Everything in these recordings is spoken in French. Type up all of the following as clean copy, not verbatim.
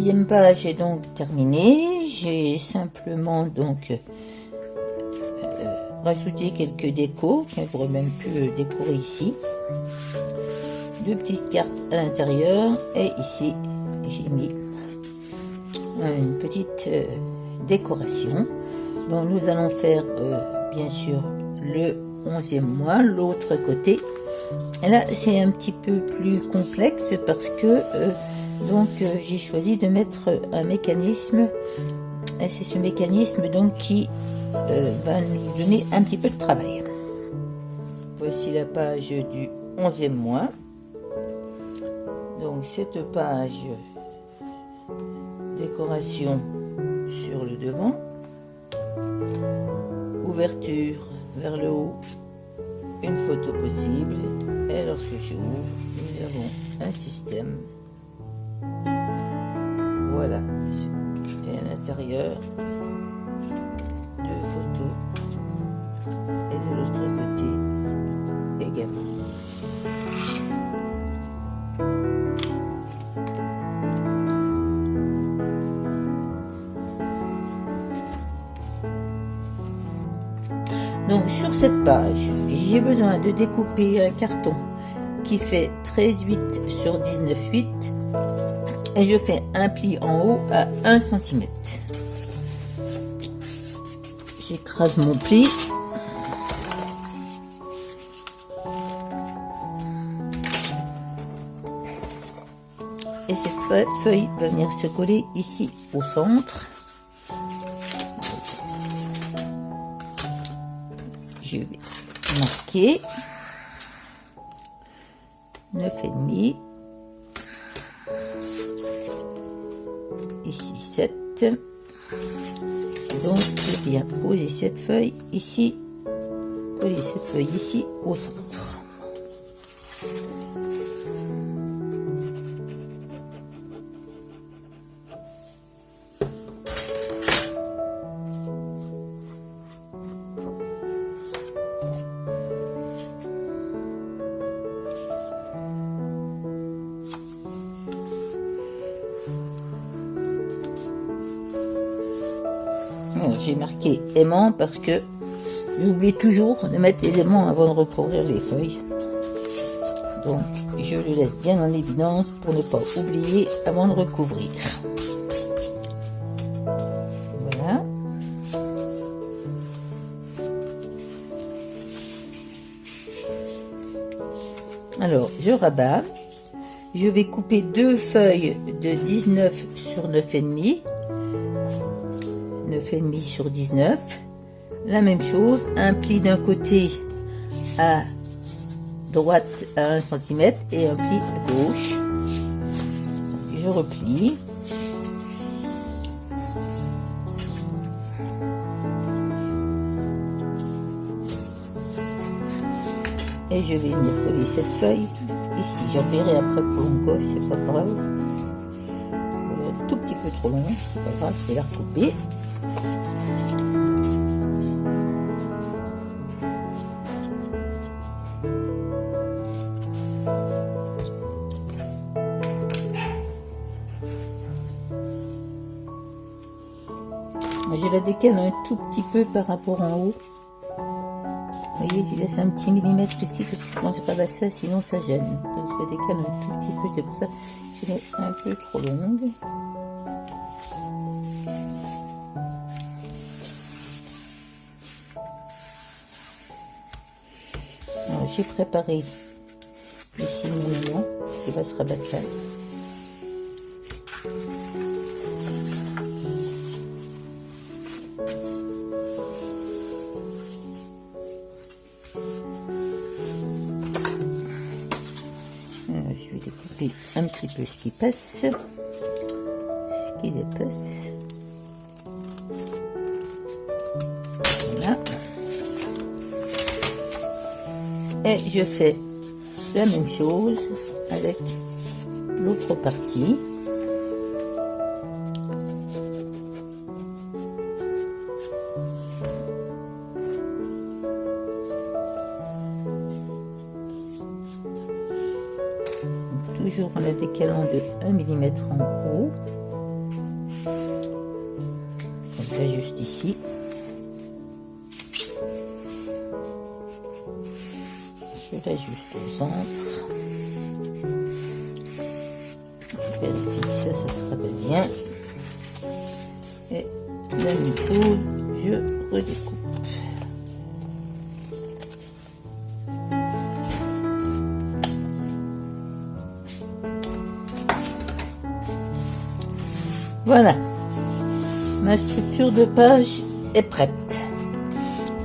6e page est donc terminée. J'ai simplement donc rajouté quelques décos, j'aurais même pu décorer ici. 2 petites cartes à l'intérieur et ici j'ai mis une petite décoration. Donc nous allons faire bien sûr le 11e mois, l'autre côté. Et là c'est un petit peu plus complexe parce que j'ai choisi de mettre un mécanisme, et c'est ce mécanisme donc qui va nous donner un petit peu de travail. Voici la page du 11e mois. Donc cette page décoration sur le devant, ouverture vers le haut, une photo possible, et lorsque j'ouvre, nous avons un système. Voilà, et à l'intérieur, 2 photos, et de l'autre côté également. Donc sur cette page, j'ai besoin de découper un carton qui fait 13,8 sur 19,8 et je fais un pli en haut à 1 cm. J'écrase mon pli. Et cette feuille va venir se coller ici au centre. Je vais marquer 9,5, ici 7. Donc je viens poser cette feuille ici, coller cette feuille ici au centre. J'ai marqué aimant parce que j'oublie toujours de mettre les aimants avant de recouvrir les feuilles. Donc je le laisse bien en évidence pour ne pas oublier avant de recouvrir. Voilà. Alors je rabats. Je vais couper 2 feuilles de 19 sur 9,5. 9,5 sur 19, la même chose, un pli d'un côté à droite à 1 cm et un pli à gauche. Je replie. Et je vais venir coller cette feuille ici. J'enverrai après pour une gauche, c'est pas grave. Un tout petit peu trop long, c'est pas grave, je vais la recouper. Je la décale un tout petit peu par rapport en haut. Vous voyez, je laisse un petit millimètre ici parce que quand je rabats ça, sinon ça gêne. Donc je décale un tout petit peu, c'est pour ça que je l'ai un peu trop longue. Alors j'ai préparé ici mon aimant qui va se rabattre là. Je vais découper un petit peu ce qui passe, ce qui dépasse. Voilà. Et je fais la même chose avec l'autre partie. Toujours en la décalant de 1 mm en haut. j'ajuste ici. Je l'ajuste au centre. Je vérifie que ça sera bien. Et la même chose, je redécoupe. Voilà, ma structure de page est prête.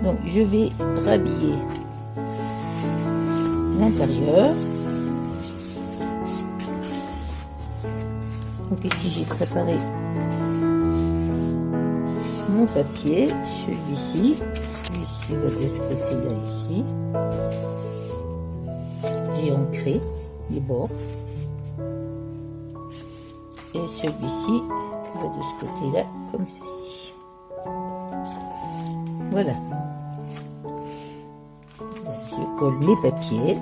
Donc je vais rhabiller l'intérieur. Donc ici j'ai préparé mon papier, celui-ci va de ce côté-là ici. J'ai ancré les bords. Et celui-ci va de ce côté-là, comme ceci. Voilà. Donc, je colle mes papiers.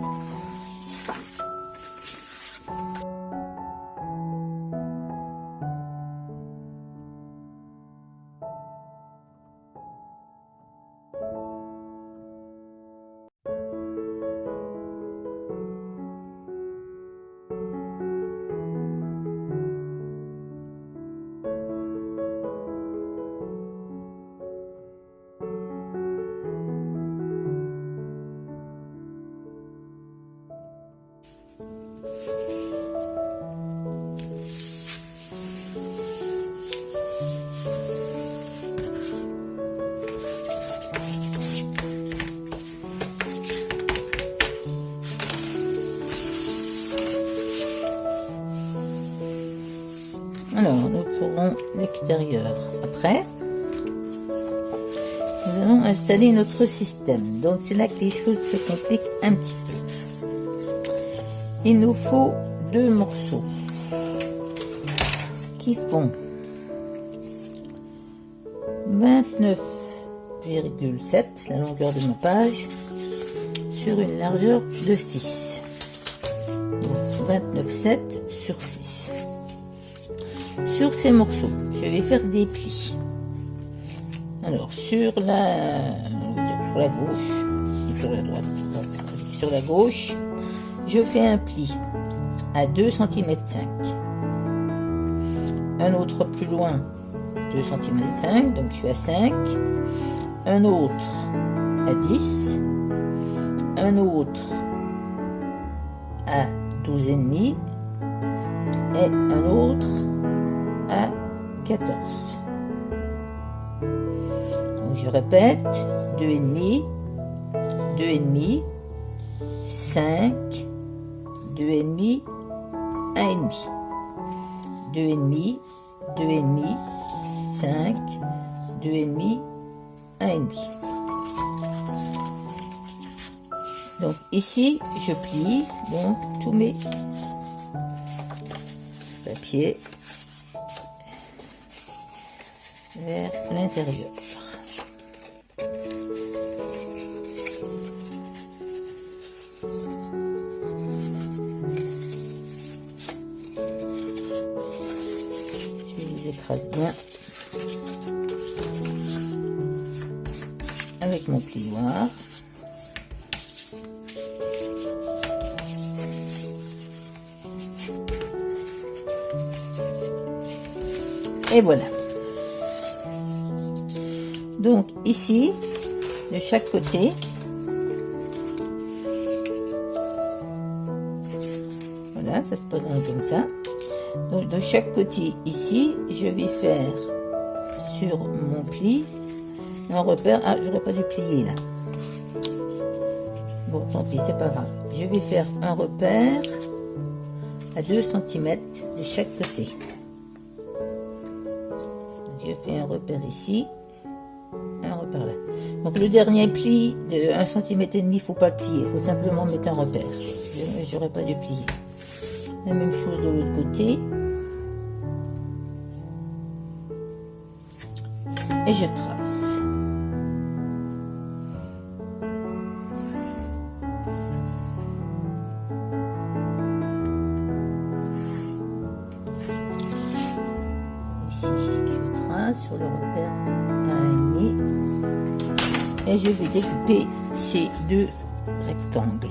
Alors, nous ferons l'extérieur après. Nous allons installer notre système. Donc, c'est là que les choses se compliquent un petit peu. Il nous faut 2 morceaux qui font 29,7, la longueur de ma page, sur une largeur de 6. Donc, 29,7 sur 6. Sur ces morceaux, je vais faire des plis. Alors, sur la gauche, sur la droite, sur la gauche, je fais un pli à 2,5 cm. Un autre plus loin, 2,5 cm, donc je suis à 5. Un autre à 10. Un autre à 12,5. Et un autre à 14. Donc je répète, 2,5, 2,5, 5, 2,5, 1,5, 2,5, 2,5, 5, 2,5, 1,5. Donc ici je plie donc tous mes papiers vers l'intérieur. Je les écrase bien avec mon plioir. Et voilà. Donc ici, de chaque côté, voilà, ça se présente comme ça. Donc de chaque côté ici, je vais faire sur mon pli un repère. Ah, j'aurais pas dû plier là. Bon, tant pis, c'est pas grave. Je vais faire un repère à 2 cm de chaque côté. Je fais un repère ici, un repère là. Donc le dernier pli de 1,5 cm, il ne faut pas le plier, il faut simplement mettre un repère. J'aurais pas dû plier. La même chose de l'autre côté. Et je trace. Ici, je trace. Voilà, sur le repère 1,5. Et je vais découper ces deux rectangles.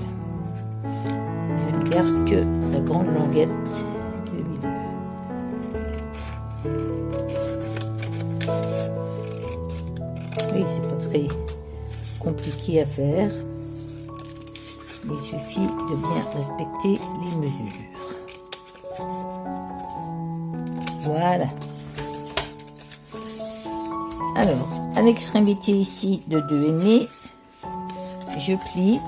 Je ne garde que la grande languette du milieu. Oui, c'est pas très compliqué à faire. Il suffit de bien respecter les mesures. Voilà. Alors, à l'extrémité ici de 2,5, je plie.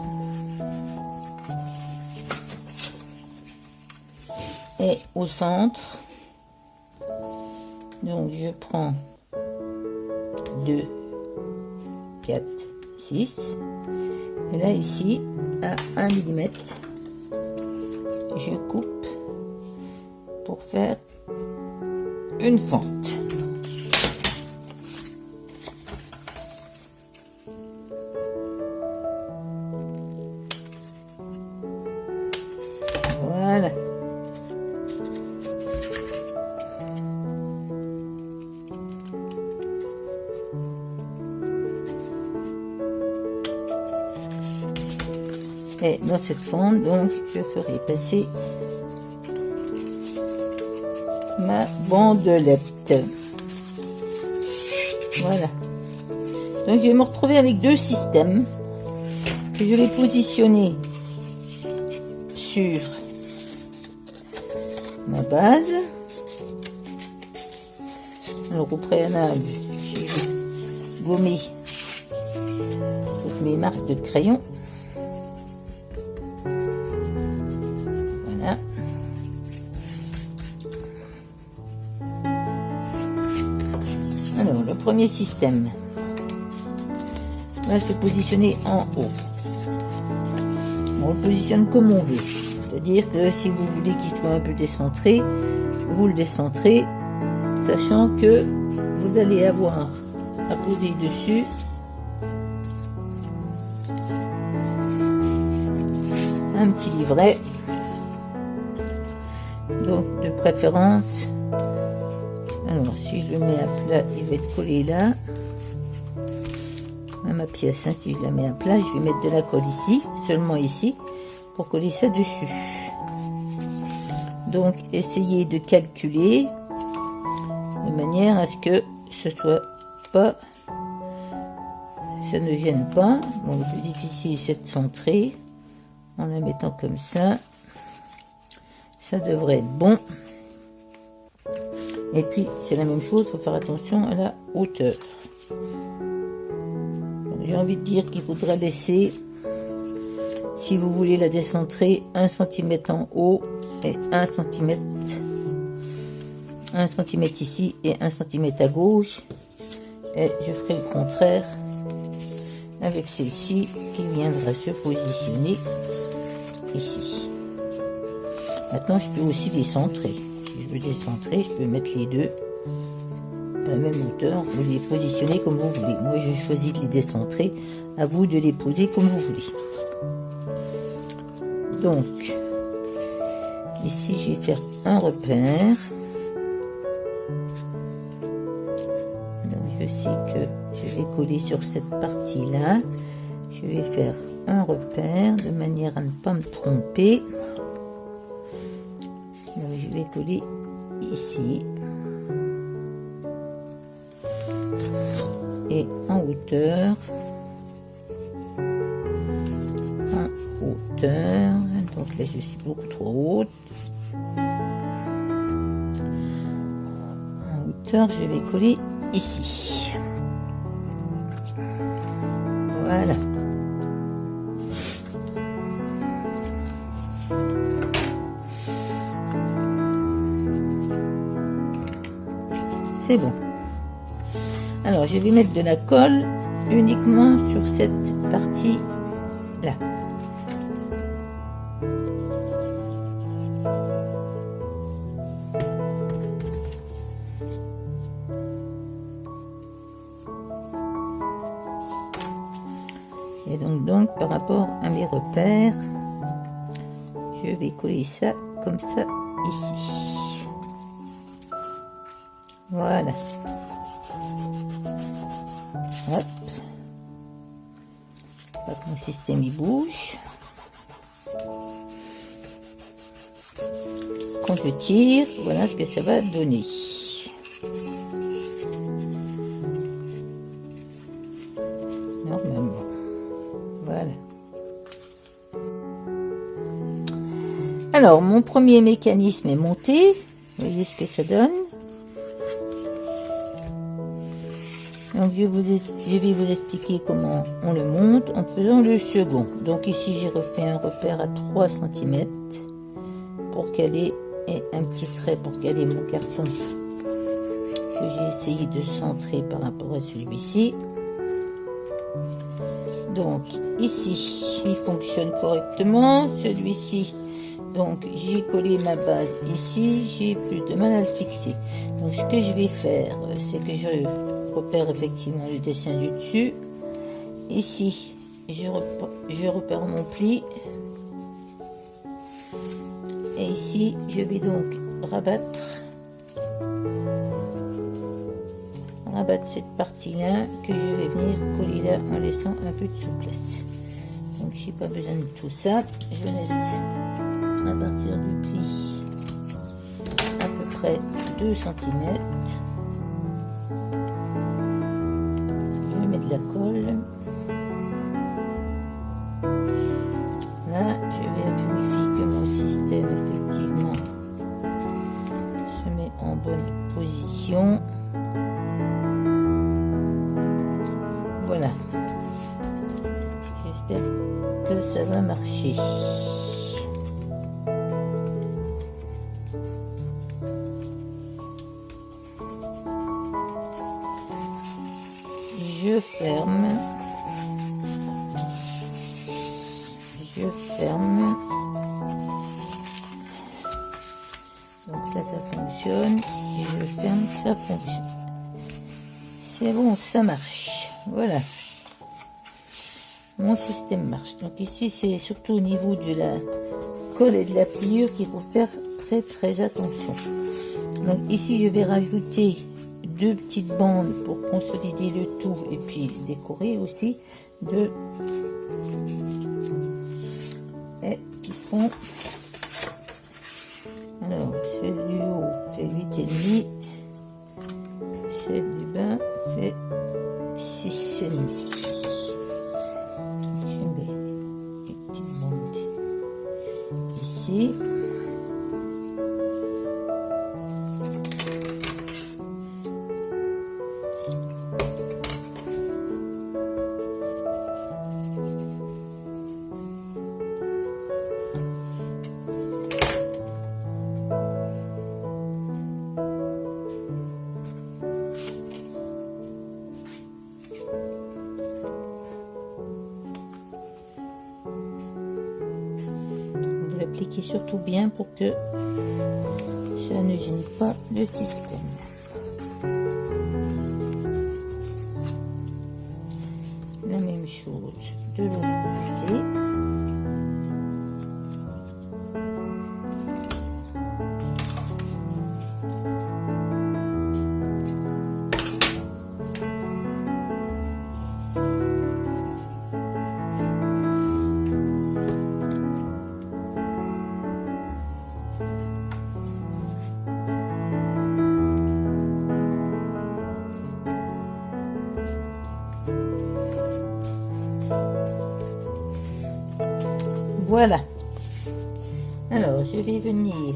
Et au centre, donc je prends 2, 4, 6. Et là ici, à 1 mm, je coupe pour faire une fente. Voilà. Et dans cette fente, donc, je ferai passer ma bandelette. Voilà. Donc, je vais me retrouver avec deux systèmes que je vais positionner sur ma base. Alors, au préalable, j'ai gommé toutes mes marques de crayon. Voilà. Alors, le premier système va se positionner en haut. On le positionne comme on veut. C'est-à-dire que si vous voulez qu'il soit un peu décentré, vous le décentrez, sachant que vous allez avoir à poser dessus un petit livret. Donc de préférence, alors si je le mets à plat, il va être collé là. À ma pièce, hein, si je la mets à plat, je vais mettre de la colle ici, seulement ici, pour coller ça dessus. Donc essayez de calculer de manière à ce que ce soit pas, ça ne gêne pas. Bon, le plus difficile c'est de centrer en la mettant comme ça. Ça devrait être bon. Et puis c'est la même chose, il faut faire attention à la hauteur. J'ai envie de dire qu'il faudra laisser, si vous voulez la décentrer, 1 cm en haut et 1 cm ici et 1 cm à gauche. Et je ferai le contraire avec celle-ci qui viendra se positionner ici. Maintenant, je peux aussi décentrer. Si je veux décentrer, je peux mettre les deux à la même hauteur. Vous les positionnez comme vous voulez. Moi, je choisis de les décentrer. À vous de les poser comme vous voulez. Donc, ici, je vais faire un repère. Donc, je sais que je vais coller sur cette partie-là. Je vais faire un repère de manière à ne pas me tromper. Donc, je vais coller ici. Et en hauteur. Donc là je suis beaucoup trop haute. En hauteur je vais coller ici. Voilà. C'est bon. Alors je vais mettre de la colle uniquement sur cette partie là. Et donc par rapport à mes repères, je vais coller ça comme ça ici. Voilà. Hop. Pas que mon système il bouge. Quand je tire, voilà ce que ça va donner. Normalement. Voilà. Alors, mon premier mécanisme est monté. Vous voyez ce que ça donne. Donc, je vais vous expliquer comment on le monte en faisant le second. Donc, ici, j'ai refait un repère à 3 cm pour caler et un petit trait pour caler mon carton que j'ai essayé de centrer par rapport à celui-ci. Donc, ici, il fonctionne correctement. Celui-ci, donc, j'ai collé ma base ici. J'ai plus de mal à le fixer. Donc, ce que je vais faire, c'est que je repère effectivement le dessin du dessus. Ici, je repère mon pli. Et ici, je vais donc rabattre cette partie-là que je vais venir coller là en laissant un peu de souplesse. Donc, j'ai pas besoin de tout ça. Je laisse à partir du pli à peu près 2 cm. De la colle. Là, je vais vérifier que mon système effectivement se met en bonne position. Voilà. J'espère que ça va marcher. Je ferme. Donc là, ça fonctionne. Et je ferme, ça fonctionne. C'est bon, ça marche. Voilà. Mon système marche. Donc ici, c'est surtout au niveau de la colle et de la pliure qu'il faut faire très attention. Donc ici, je vais rajouter 2 petites bandes pour consolider le tout et puis décorer aussi et qui font, alors celle du haut fait 8,5, celle du bas fait 6,5. Je mets une petite bande ici. L'appliquer surtout bien pour que ça ne gêne pas le système. La même chose de l'autre côté. Voilà. Alors, je vais venir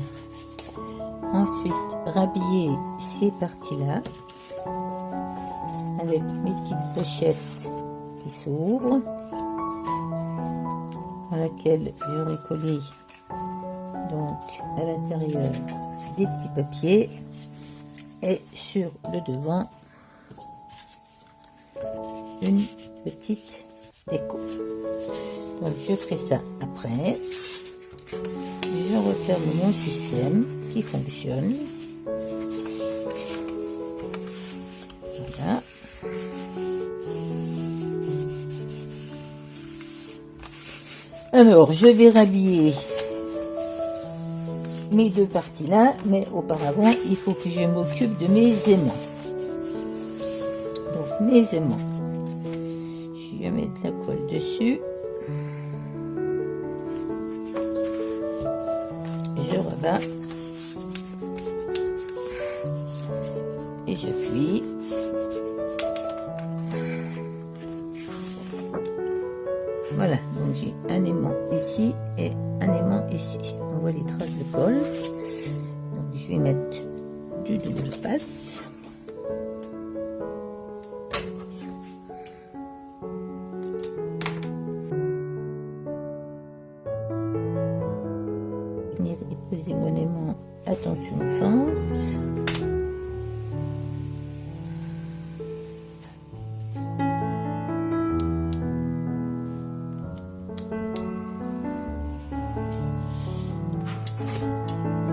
ensuite rhabiller ces parties-là avec mes petites pochettes qui s'ouvrent, à laquelle j'aurai collé donc à l'intérieur des petits papiers et sur le devant une petite déco. Donc je ferai ça après. Je referme mon système qui fonctionne. Voilà. Alors je vais rhabiller mes deux parties là, mais auparavant il faut que je m'occupe de mes aimants. Donc mes aimants, je vais mettre la colle dessus, je rabats et j'appuie. Voilà, donc j'ai un aimant ici et un aimant ici. On voit les traces de colle. Donc je vais mettre du double passe. Venir et poser mon aimant, attention au sens.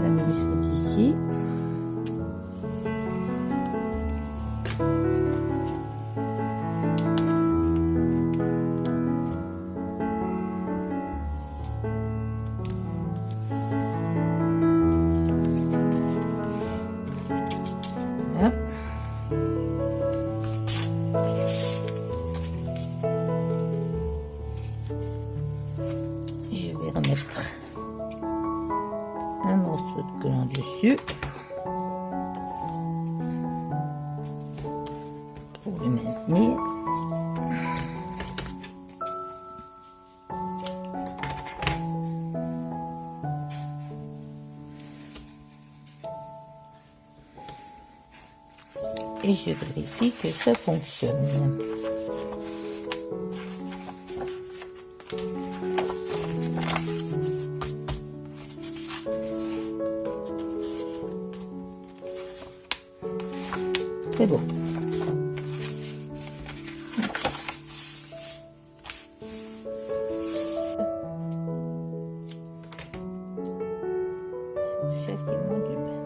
La même chose ici. Voilà. Je vais remettre un morceau de collant dessus pour le maintenir. Et je vérifie que ça fonctionne. C'est bon. Chef qui monte du bain.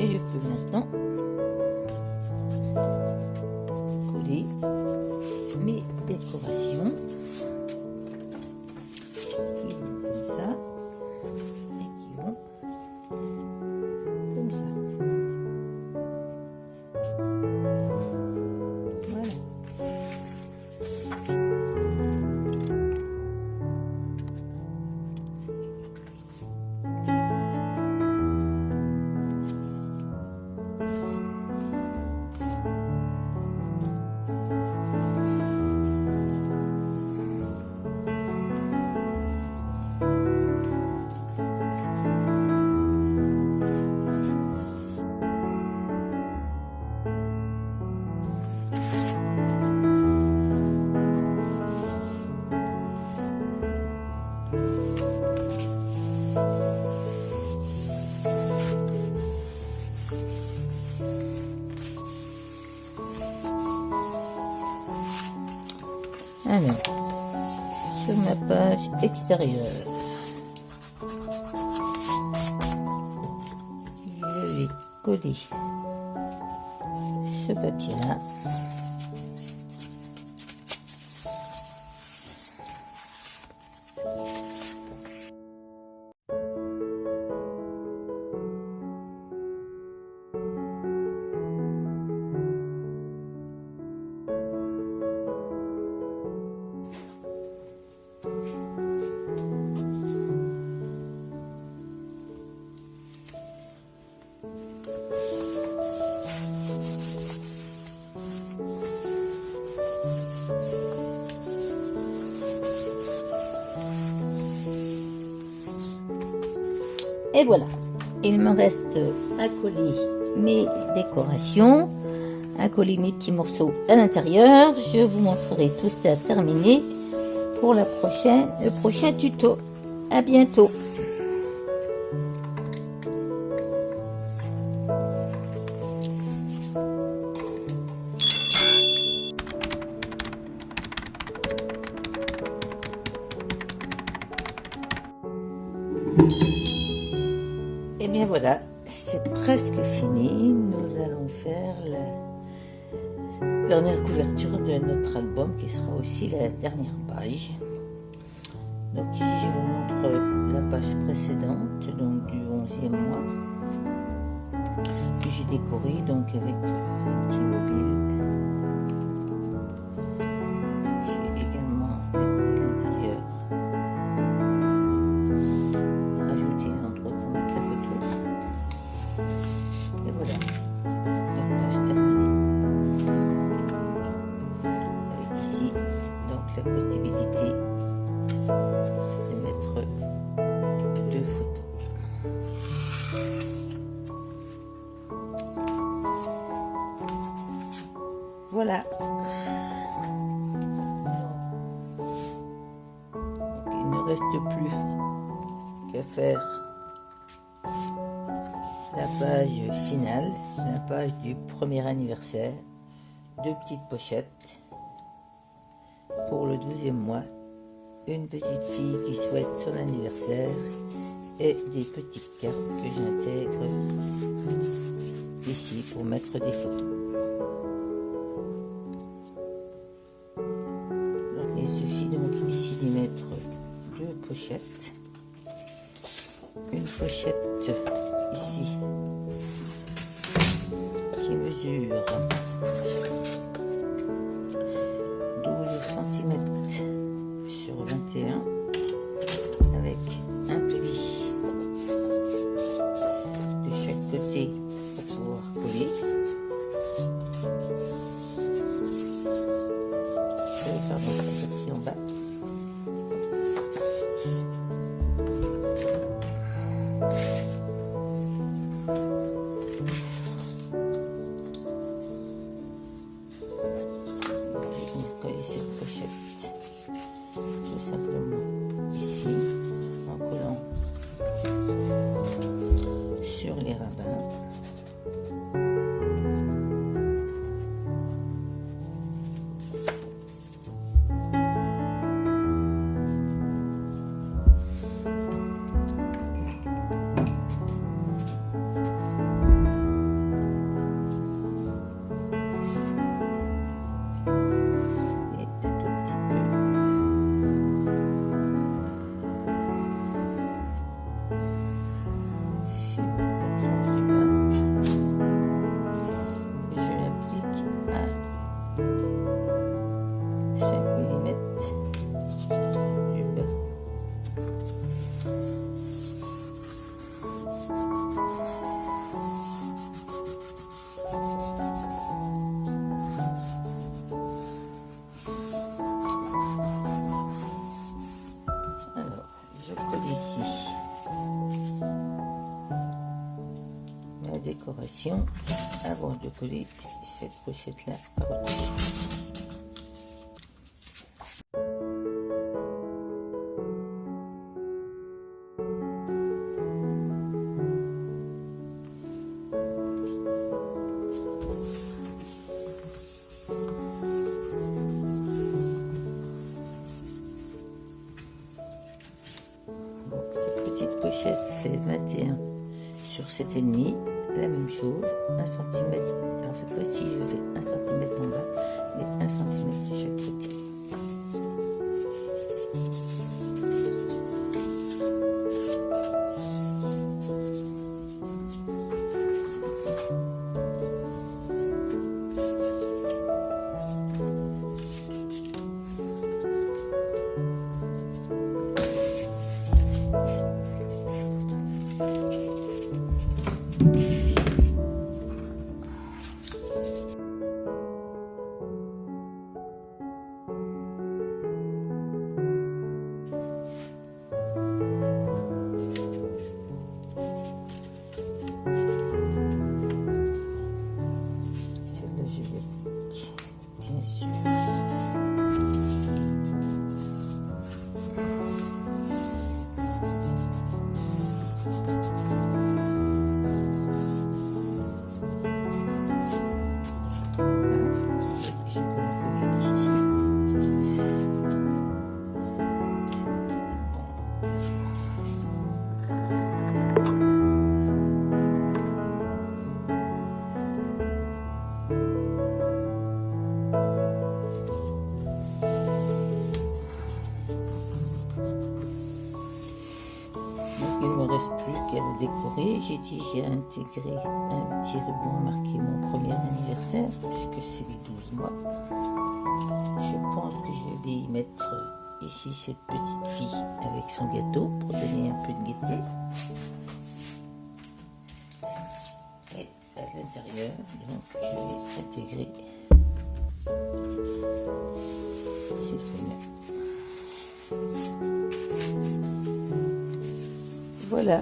Et je peux maintenant coller mes décorations qui vont comme ça et qui vont comme ça. Voilà. Alors, sur ma page extérieure, je vais coller ce papier-là. Et voilà, il me reste à coller mes décorations, à coller mes petits morceaux à l'intérieur. Je vous montrerai tout ça terminé pour le prochain tuto. À bientôt. Et bien voilà, c'est presque fini. Nous allons faire la dernière couverture de notre album qui sera aussi la dernière page. Donc ici je vous montre la page précédente, donc du 11e mois, que j'ai décoré donc avec un petit mobile. J'ai également décoré l'intérieur, rajouté un endroit pour mettre la photo. Et voilà, la page terminée. Avec ici donc la possibilité de mettre 2 photos. Voilà. Donc, il ne reste plus qu'à faire la page finale, la page du premier anniversaire. 2 petites pochettes pour le 12e mois. Une petite fille qui souhaite son anniversaire et des petites cartes que j'intègre ici pour mettre des photos. Donc, il suffit donc ici d'y mettre 2 pochettes. Une pochette ici qui mesure 12 cm sur 21 avec un pli de chaque côté pour pouvoir coller. Je vais faire donc un petit en bas. Coller cette pochette tout simplement ici en collant sur les rabats. Décoration avant de coller cette pochette là à dessus. Donc cette petite pochette fait 21 sur 7,5. La même chose, 1 cm. Alors cette fois-ci, je fais 1 cm en bas et 1 cm de chaque côté. décorer, j'ai dit j'ai intégré un petit ruban marqué mon premier anniversaire, puisque c'est les 12 mois. Je pense que je vais y mettre ici cette petite fille avec son gâteau pour donner un peu de gaieté. Et à l'intérieur, donc je vais intégrer ces feuilles. Voilà,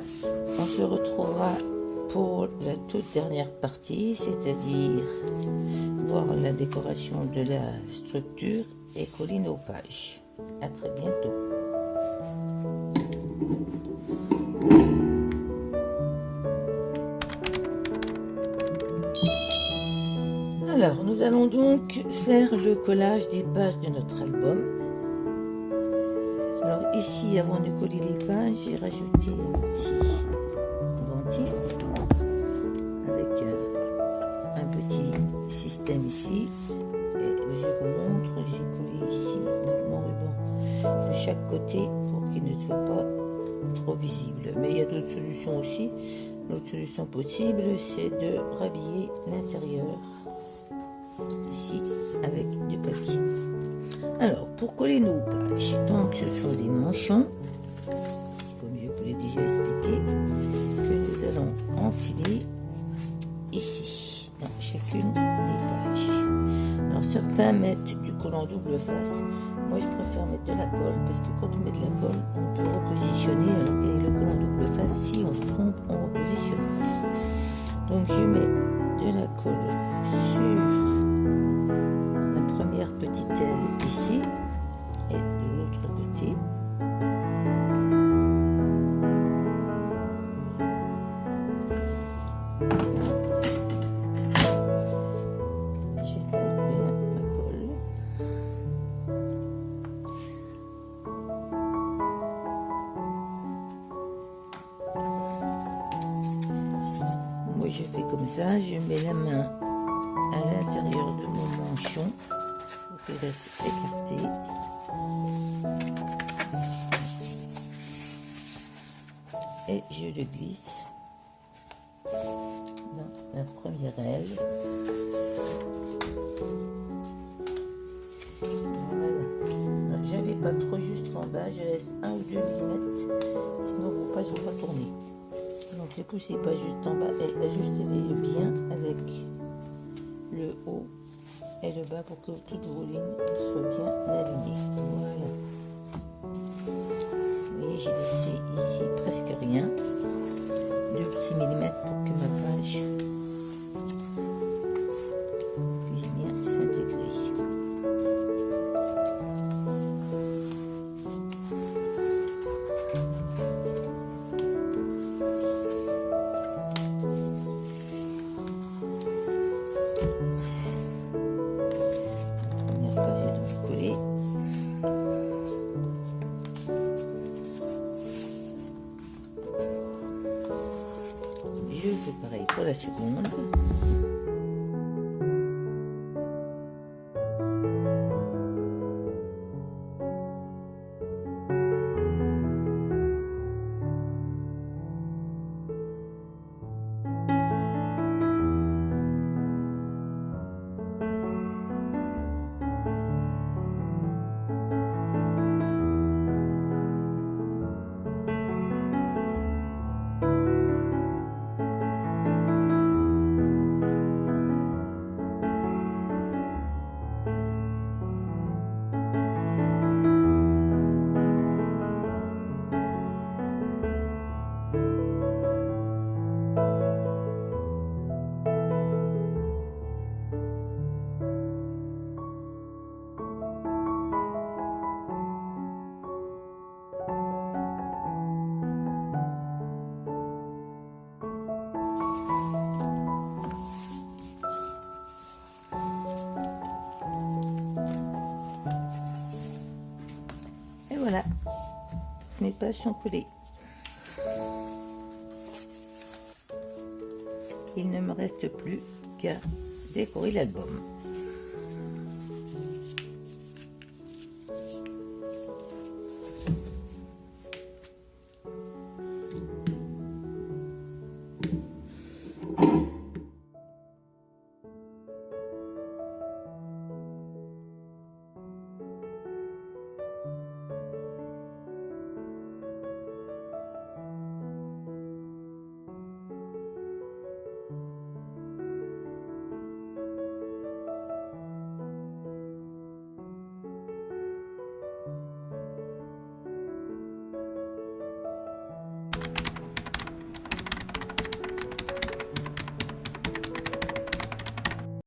on se retrouvera pour la toute dernière partie, c'est-à-dire voir la décoration de la structure et coller nos pages. À très bientôt. Alors, nous allons donc faire le collage des pages de notre album. Alors ici, avant de coller les pages, j'ai rajouté un petit pendentif avec un petit système ici. Et je vous montre, j'ai collé ici mon ruban de chaque côté pour qu'il ne soit pas trop visible. Mais il y a d'autres solutions aussi. L'autre solution possible, c'est de rhabiller l'intérieur ici avec du papier. Alors, pour coller nos pages, donc ce sont des manchons, comme je vous l'ai déjà expliqué, que nous allons enfiler ici, dans chacune des pages. Alors, certains mettent du collant double face. Moi, je préfère mettre de la colle, parce que quand on met de la colle, on peut repositionner. Alors qu'avec le collant double face, si on se trompe, on repositionne. Donc, je mets de la colle sur première petite aile ici et de l'autre côté. J'étale bien ma colle. Moi je fais comme ça, je mets la main à l'intérieur de mon manchon. Il va être écarté. Et je le glisse dans la première aile. Voilà. J'avais pas trop jusqu'en bas, je laisse 1 ou 2 mm, sinon vos pages vont pas tourner. Donc ne poussez pas juste en bas et ajustez-les bien avec le haut et le bas pour que toutes vos lignes soient bien alignées. Voilà. Vous voyez, j'ai laissé ici presque rien. 2 petits millimètres pour que ma page puisse bien s'intégrer. Je fais pareil pour la seconde. Voilà, mes pages sont collées. Il ne me reste plus qu'à décorer l'album.